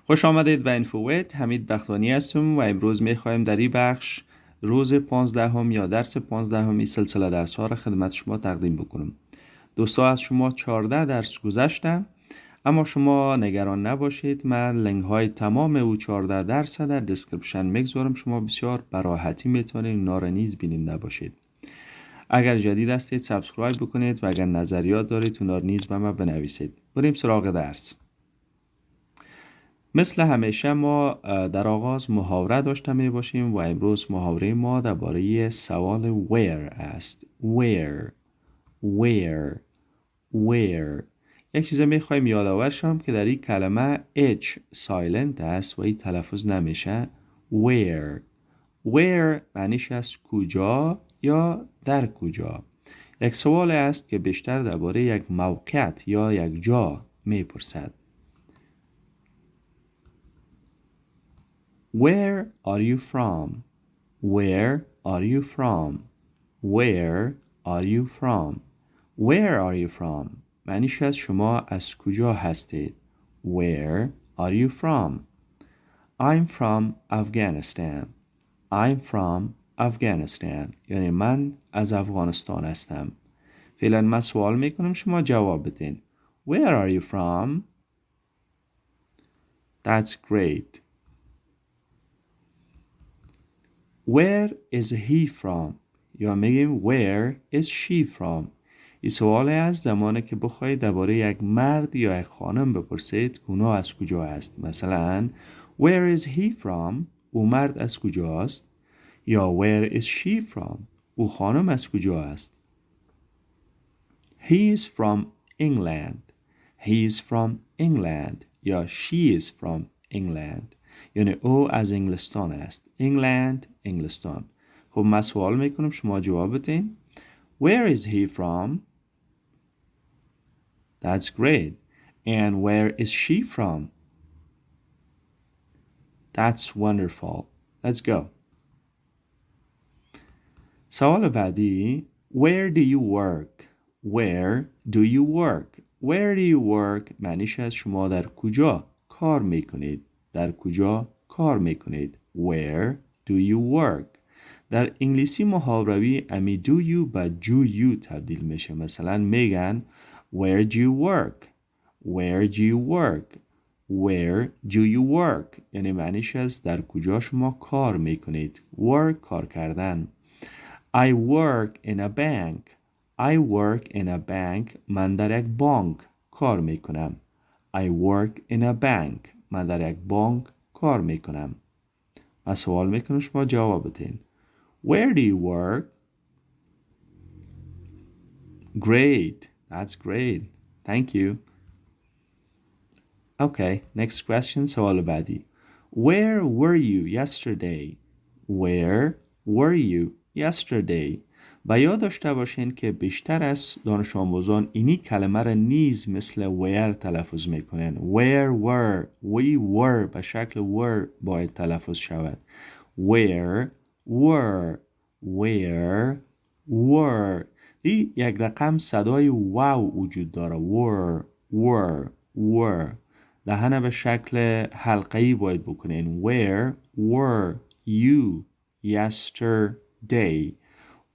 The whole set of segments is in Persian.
خوش آمدید به اینفوویت. حمید بختانی هستم و امروز میخوایم در این بخش روز 15 یا درس 15 سلسله درس ها را خدمت شما تقدیم بکنم. دوستا از شما 14 درس گذشته، اما شما نگران نباشید، من لینک های تمام او 14 درس در دسکریپشن میگذارم. شما بسیار براحتی میتونید اونا را نیز بیننده باشید. اگر جدید هستید سابسکرایب بکنید و اگر نظریات دارید اونا را نیز به من بنویسید. بریم سراغ درس. مثل همیشه ما در آغاز محاوره داشته می باشیم و امروز محاوره ما درباره سوال where است. where یک چیز می خوایم یادآور شم که در این کلمه H سایلنت است و این تلفظ نمیشه. where معنیش است کجا یا در کجا. یک سوال است که بیشتر درباره یک موقعیت یا یک جا می پرسد. Where are you from? Where are you from? Where are you from? Where are you from? معنیش است شما از کجا هستید. Where are you from? I'm from Afghanistan. I'm from Afghanistan. یعنی من از افغانستان هستم. فعلا من سوال میکنم، شما جواب بدین. Where are you from? That's great. Where is he from? یا میگیم where is she from? این سوال است زمانی که بخواید درباره یک مرد یا یک خانم بپرسید که اونا از کجا است. مثلا where is he from? او مرد از کجا است؟ یا where is she from? او خانم از کجا است؟ He is from England. He is from England. یا she is from England. یعنی او از انگلستان است. انگلند، انگلستان. خب من سوال میکنم، شما جواب بدین. Where is he from? That's great. And where is she from? That's wonderful. Let's go. سوال بعدی. Where do you work? Where do you work? Where do you work معنیش است شما در کجا کار میکنید. در کجا کار میکنید. Where do you work? در انگلیسی محاوروی امی do you به do you تبدیل میشه. مثلا میگن Where do you work? Where do you work? Where do you work? یعنی معنیش است در کجا شما کار میکنید. Work کار کردن. I work in a bank. I work in a bank. من در یک بانک کار میکنم. I work in a bank. من در یک بانک کار میکنم. من سوال میکنم، شما جواب بدین. Where do you work? Great. That's great. Thank you. Okay, next question. سوال بعدی. Where were you yesterday? Where were you yesterday? و یاد داشته باشین که بیشتر از دانش آموزان اینی کلمه را نیز مثل where تلفظ میکنن. Where were. We were به شکل were باید تلفظ شود. Where were. Where were. یک رقم صدای واو وجود داره. were. دهنه به شکل حلقه‌ای باید بکنین. Where were you yesterday?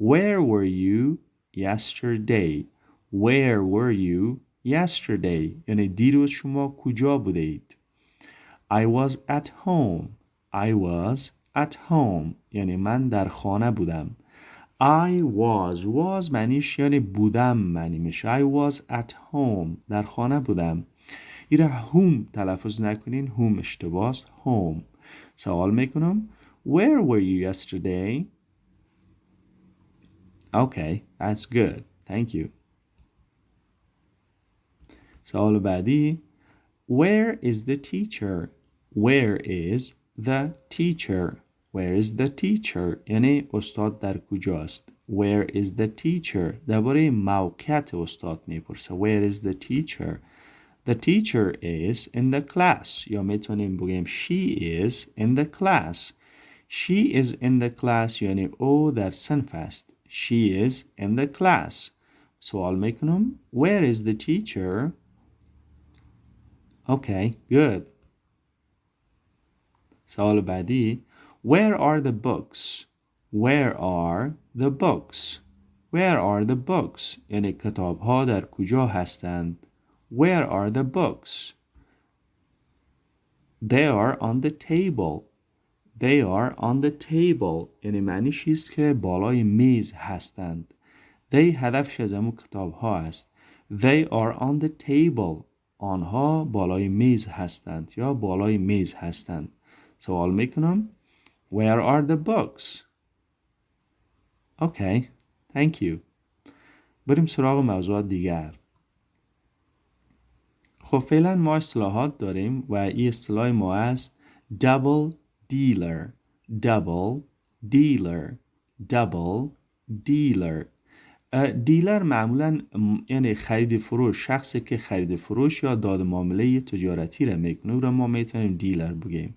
Where were you yesterday? Where were you yesterday? یعنی دیروز شما کجا بودید؟ I was at home. I was at home. یعنی من در خانه بودم. I was معنیش یعنی بودم معنی میشه. I was at home. در خانه بودم. ایره home تلفظ نکنین. home اشتباه است. home. سوال میکنم. Where were you yesterday? Okay, that's good. Thank you. سوال بعدی. Where is the teacher? Where is the teacher? Where is the teacher? یعنی استاد در کجاست. Where is the teacher? درباره موقعیت استاد میپرسه. Where is the teacher? The teacher is in the class. یا میتونیم بگیم she is in the class. She is in the class یعنی او در صنف است. She is in the class. سوال میکنم. Where is the teacher? Okay, good. سوال بعدی Where are the books? Where are the books? Where are the books? یعنی کتاب ها در کجا هستند؟ Where are the books? They are on the table. They are on the table. یعنی معنیش است که بالای میز هستند. They هدفش از همون کتاب ها است. They are on the table. آنها بالای میز هستند یا بالای میز هستند. سوال میکنم Where are the books? Okay, thank you. بریم سراغ موضوعات دیگر. خب فعلا ما اصطلاحات داریم و این اصطلاح ما است double dealer. double dealer. double dealer. دیلر معمولا یعنی خرید فروش، شخصی که خرید فروش یا داد معامله تجارتی را میکنه او را ما میتونیم دیلر بگیم.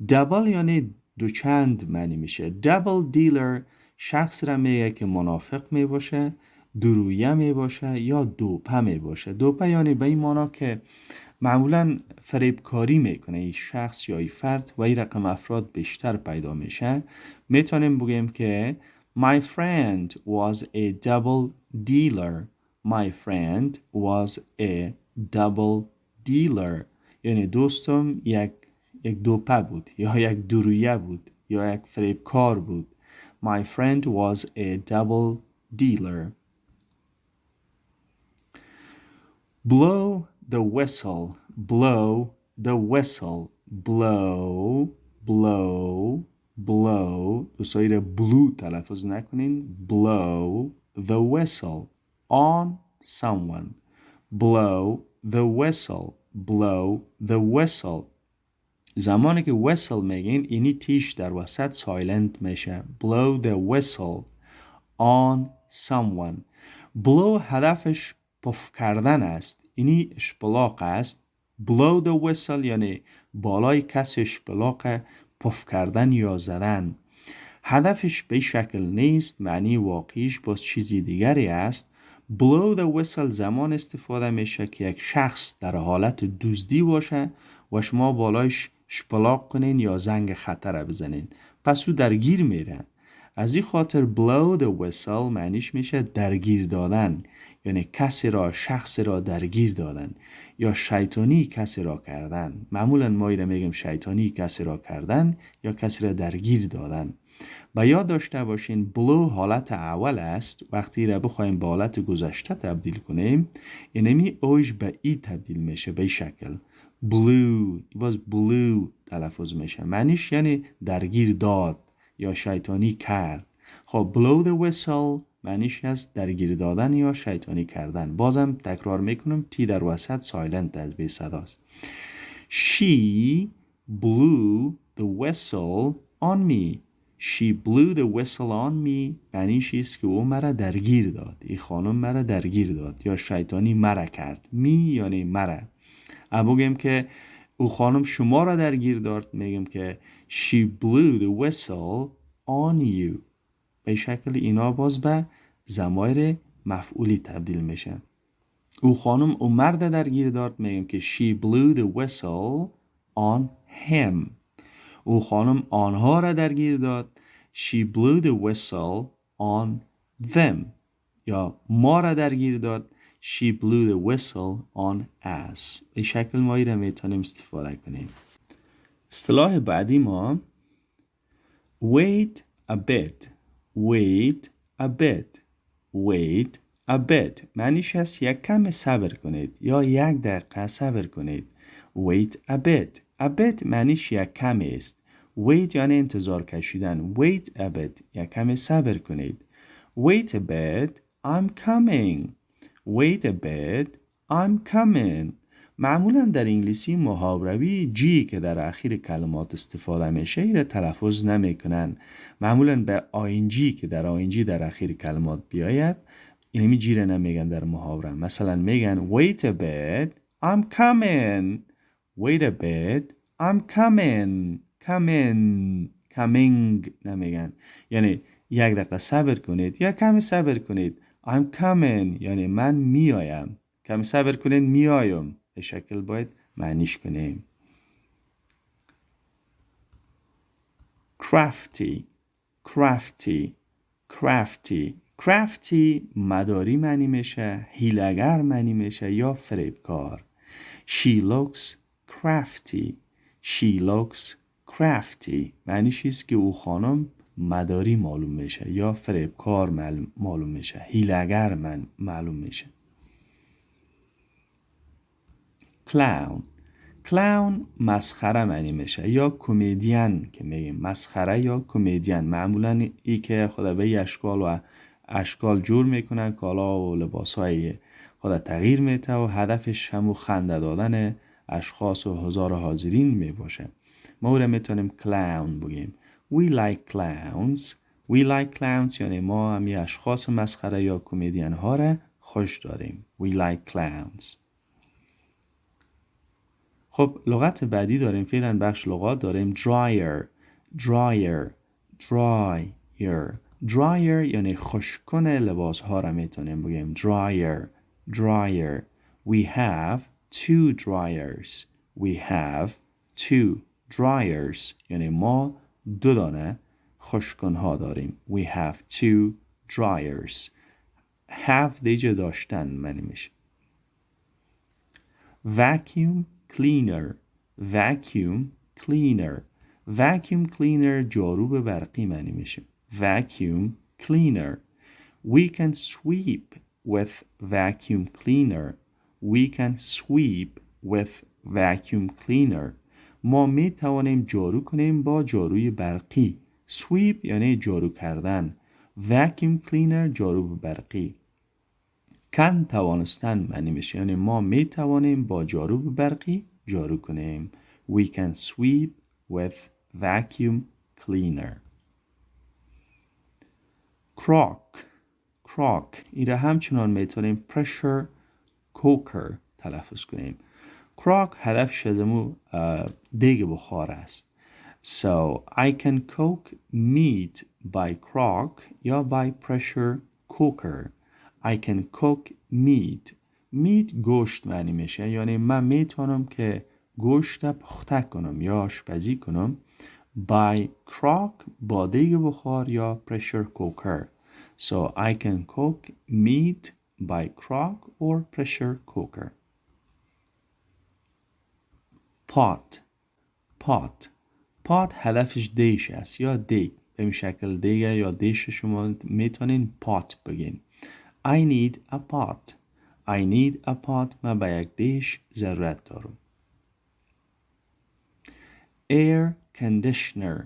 دبل یعنی دوچند معنی میشه. دبل دیلر شخص را میگه که منافق میباشه، درویه میباشه یا دوپه میباشه. دوپه یعنی به این معنی که معمولا فریبکاری میکنه این شخص یا این فرد و این رقم افراد بیشتر پیدا میشه. میتونیم بگیم که My friend was a double dealer. My friend was a double dealer. یعنی دوستم یک دوپه بود یا یک درویه بود یا یک فریبکار بود. My friend was a double dealer. Blow the whistle. Blow the whistle. Blow. Blow. blow دوستایی blue تلفظ نکنین blow the whistle on someone blow the whistle blow the whistle زمانی که whistle میگین اینی تیش در وسط سایلنت میشه blow the whistle on someone blow هدفش پف کردن است اینی اشپلاق است blow the whistle یعنی بالای کسی اشپلاق پف کردن یا زدن هدفش به شکل نیست معنی واقعیش باز چیزی دیگری است blow the whistle زمان استفاده میشه که یک شخص در حالت دزدی باشه و شما بالایش شپلاق کنین یا زنگ خطر بزنین پس او درگیر میره از این خاطر blow the whistle معنیش میشه درگیر دادن یعنی کسی را شخص را درگیر دادن یا شیطانی کسی را کردن معمولا ما ایره میگیم شیطانی کسی را کردن یا کسی را درگیر دادن با یاد داشته باشین blow حالت اول است وقتی را بخوایم به حالت گذشته تبدیل کنیم اینمی اوش به ای تبدیل میشه به شکل blue باز blue تلفظ میشه معنیش یعنی درگیر داد یا شیطانی کرد خب blow the whistle معنیش هست درگیر دادن یا شیطانی کردن بازم تکرار میکنم تی در وسط سایلنت از بی صداست She blew the whistle on me She blew the whistle on me معنیش است که او مرا درگیر داد این خانم مرا درگیر داد یا شیطانی مرا کرد می یعنی مرا بگیم که او خانم شما را درگیر داد میگیم که She blew the whistle on you به شکل اینا باز به ضمایر مفعولی تبدیل میشه او خانم او مرد درگیر داد میگیم که She blew the whistle on him او خانم آنها را درگیر داد She blew the whistle on them یا ما را درگیر داد She blew the whistle on us به شکل ما را میتونیم استفاده کنیم اصطلاح بعدی ما Wait a bit Wait a bit Wait a bit معنیش هست یک کم صبر کنید یا یک دقیقه صبر کنید Wait a bit A bit معنیش یک کم است Wait یعنی انتظار کشیدن Wait a bit یک کم صبر کنید Wait a bit I'm coming Wait a bit I'm coming معمولا در انگلیسی محاوروی جی که در آخر کلمات استفاده میشه ایره تلفظ نمیکنن معمولا به آینجی که در آینجی در آخر کلمات بیاید اینمی جی را نمیگن در محاوره مثلا میگن wait a bit I'm coming wait a bit I'm coming نمیگن یعنی یک دقیقه صبر کنید یا کمی صبر کنید I'm coming یعنی من میایم کمی صبر کنید میایم به شکل باید معنیش کنیم crafty crafty crafty crafty مداری معنی میشه، حیله‌گر معنی میشه یا فریبکار. She looks crafty. She looks crafty معنیش است که او خانم مداری معلوم میشه یا فریبکار معلوم میشه، حیله‌گر معلوم میشه. clown clown مسخره معنی میشه یا کمدین که میگیم، مسخره یا کمدین. معمولا ای که خدا به اشکال جور میکنه، کالا و لباس های خدا تغییر میده و هدفش همون خنده دادن اشخاص و حضار حاضرین میباشه. ما او را میتونیم کلاون بگیم. We like clowns. We like clowns یعنی ما همی اشخاص مسخره یا کمدین ها را خوش داریم. We like clowns. خب لغت بعدی داریم، فعلا بخش لغات داریم. dryer dryer dryer dryer یعنی خشک‌کن لباس ها را میتونیم بگیم dryer dryer. We have two dryers. We have two dryers یعنی ما دو دانه خشک‌کن ها داریم. We have two dryers. have دیگه داشتن معنی میشه. vacuum cleaner vacuum cleaner vacuum cleaner جاروب برقی معنی میشه. vacuum cleaner. We can sweep with vacuum cleaner. We can sweep with vacuum cleaner. ما می توانیم جارو کنیم با جاروی برقی. sweep یعنی جارو کردن. vacuum cleaner جاروب برقی. کن توانستن معنی میشه، یعنی ما می توانیم با جاروب برقی جارو کنیم. We can sweep with vacuum cleaner. crock این را همچنان میتونیم pressure cooker تلفظ کنیم. crock هدفش از امو دیگ بخار است. So I can cook meat by crock یا by pressure cooker. I can cook meat. meat گوشت معنی میشه، یعنی من میتونم که گوشت پخته کنم یا آشپزی کنم by crock با دیگ بخار یا pressure cooker. So I can cook meat by crock or pressure cooker. pot هدفش دیش است یا دیگ. به این شکل دیگه یا دیش شما میتونین pot بگین. I need a pot. I need a pot. من به یک دیش ضرورت دارم. air conditioner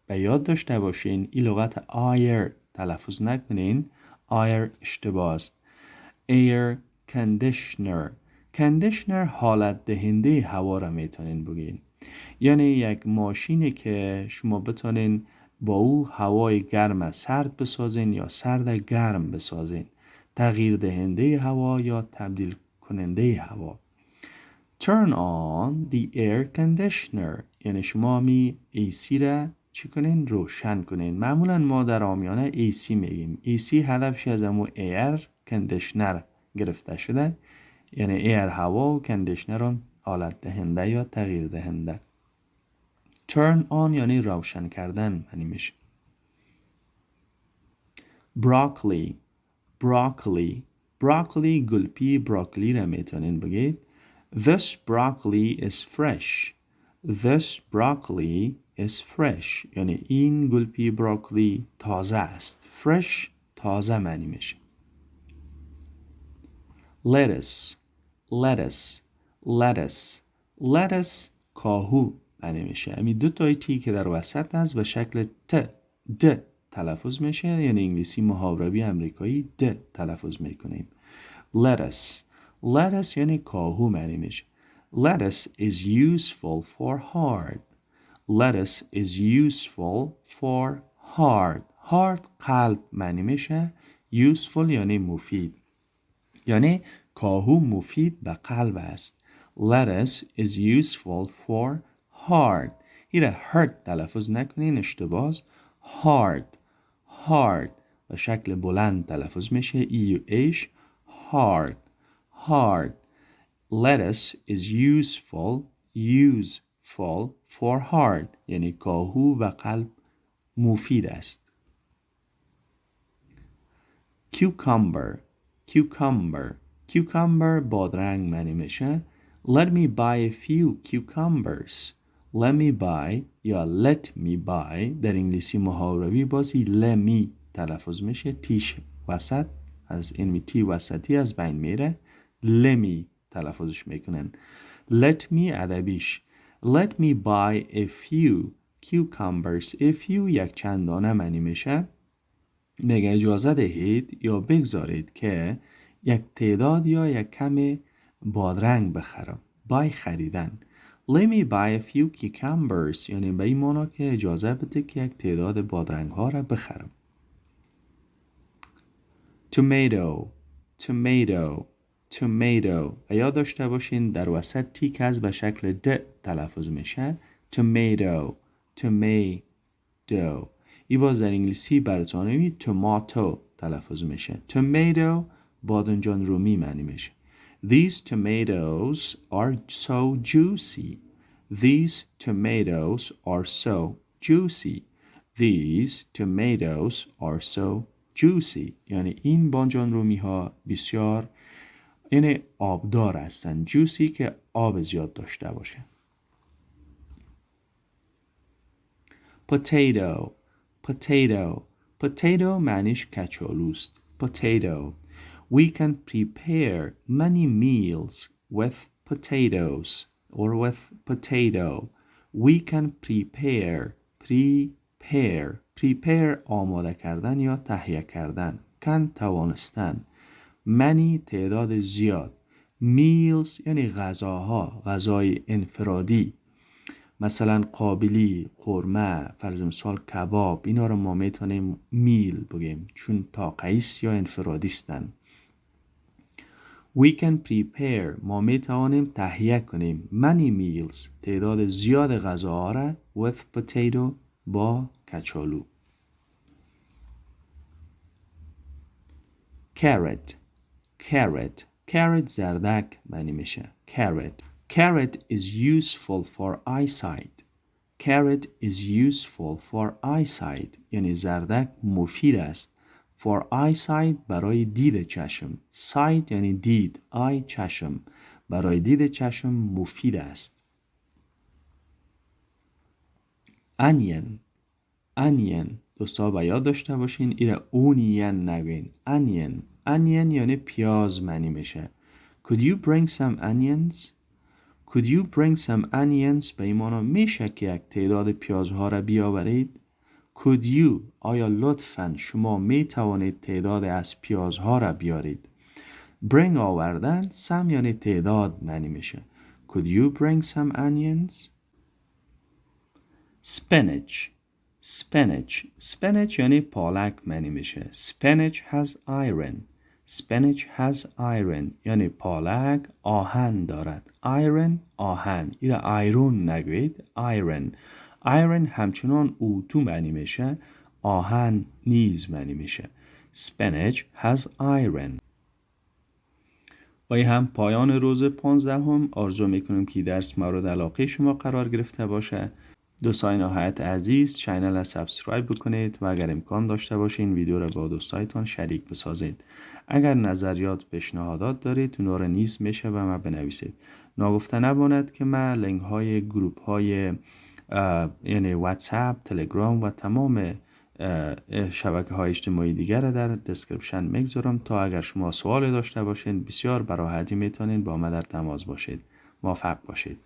به یاد داشته باشین این لغت air تلفظ نکنین. air اشتباه است. air conditioner حالت دهنده هوا را میتونین بگین، یعنی یک ماشینی که شما بتونین با او هوای گرم سرد بسازین یا سرد گرم بسازین. تغییر دهنده هوا یا تبدیل کننده هوا. Turn on the air conditioner یعنی شما می AC را چی کنین؟ روشن کنین. معمولا ما در عامیانه AC میگیم. AC هدفش از همون air conditioner گرفته شده، یعنی ایر هوا و کندیشنر هم حالت دهنده یا تغییر دهنده. turn on یعنی روشن کردن معنی میشه. broccoli گلپی براکلی را میتونین بگید. this broccoli is fresh. this broccoli is fresh یعنی این گلپی براکلی تازه است. fresh تازه معنی میشه. lettuce کاهو معنی میشه. همین دو تای تی که در وسط هست به شکل د تلفظ میشه، یعنی انگلیسی محاوربی امریکایی د تلفظ میکنیم. lettuce یعنی کاهو معنی میشه. lettuce is useful for heart. lettuce is useful for heart قلب معنی میشه. useful یعنی مفید، یعنی کاهو مفید به قلب است. lettuce is useful for heart. ایره heart تلفظ نکنین، اشتباه. heart به شکل بلند تلفظ میشه. EUH heart. lettuce is useful useful for heart یعنی کاهو و قلب مفید است. cucumber cucumber cucumber بادرنگ معنی میشه. let me buy a few cucumbers. let me buy یا let me buy در انگلیسی محاوروی بازی let me تلفظ میشه، تیش وسط از این تی وسطی از بین میره، let me تلفظش میکنن. let me ادبیش let me buy a few cucumbers. a few یک چند دانه معنی میشه. میگه اجازه دهید یا بگذارید که یک تعداد یا یک کم بادرنگ بخرم. buy خریدن. let me buy a few cucumbers یعنی به این معنی که اجازه بده که یک تعداد بادرنگ ها را بخرم. tomato tomato tomato و یاد داشته باشین در وسط تیک از به شکل د تلفظ میشه. tomato tomato ای باز در انگلیسی برطانوی tomato تلفظ میشه. tomato بادنجان رومی معنی میشه. these tomatoes are so juicy. these tomatoes are so juicy. these tomatoes are so juicy یعنی این بادنجان رومی ها بسیار یعنی آبدار هستن. juicy که آب زیاد داشته باشه. potato potato potato معنیش کچالوست. potato we can prepare many meals with potatoes or with potato. we can prepare آماده کردن یا تهیه کردن. can توانستن. many تعداد زیاد. meals یعنی غذاها، غذای انفرادی، مثلا قابلی، قرمه، فرض مثال کباب، اینا رو ما میتونیم میل بگیم چون تاقیس یا انفرادیستن. we can prepare ما میتوانیم تهیه کنیم many meals تعداد زیاد غذاها را with potato با کچالو. carrot زردک معنی میشه. carrot is useful for eyesight. carrot is useful for eyesight یعنی زردک مفید است. for eyesight برای دید چشم. sight یعنی دید، eye چشم، برای دید چشم مفید است. onion دوستا با یاد داشته باشین ایره اونین نگوین. onion یعنی پیاز معنی میشه. could you bring some onions. could you bring some onions به ایمانا میشه که یک تعداد پیازها را بیاورید. could you آیا لطفاً شما می توانید تعداد از پیازها را بیارید. bring آوردن، some یعنی تعداد معنی میشه. could you bring some onions. spinach یعنی پالک معنی میشه. spinach has iron. spinach has iron یعنی پالک آهن دارد. iron آهن، ایره آیرون نگوید، iron همچنان اوتو معنی میشه، آهن نیز معنی میشه. spinach has iron. و این هم پایان روز 15. آرزو میکنم که درس مورد علاقه شما قرار گرفته باشه. دوستای نهایت عزیز چینل را سابسکرایب بکنید و اگر امکان داشته باشین ویدیو را با دوستایتان شریک بسازید. اگر نظریات پیشنهادات دارید اونها را نیز میشه و ما بنویسید. ناگفته نماند که من لینک های گروپ های یعنی واتساپ، تلگرام و تمام شبکه های اجتماعی دیگر را در دسکریپشن میگذارم تا اگر شما سوال داشته باشین بسیار به راحتی میتونین با ما در تماس باشید. موفق باشید.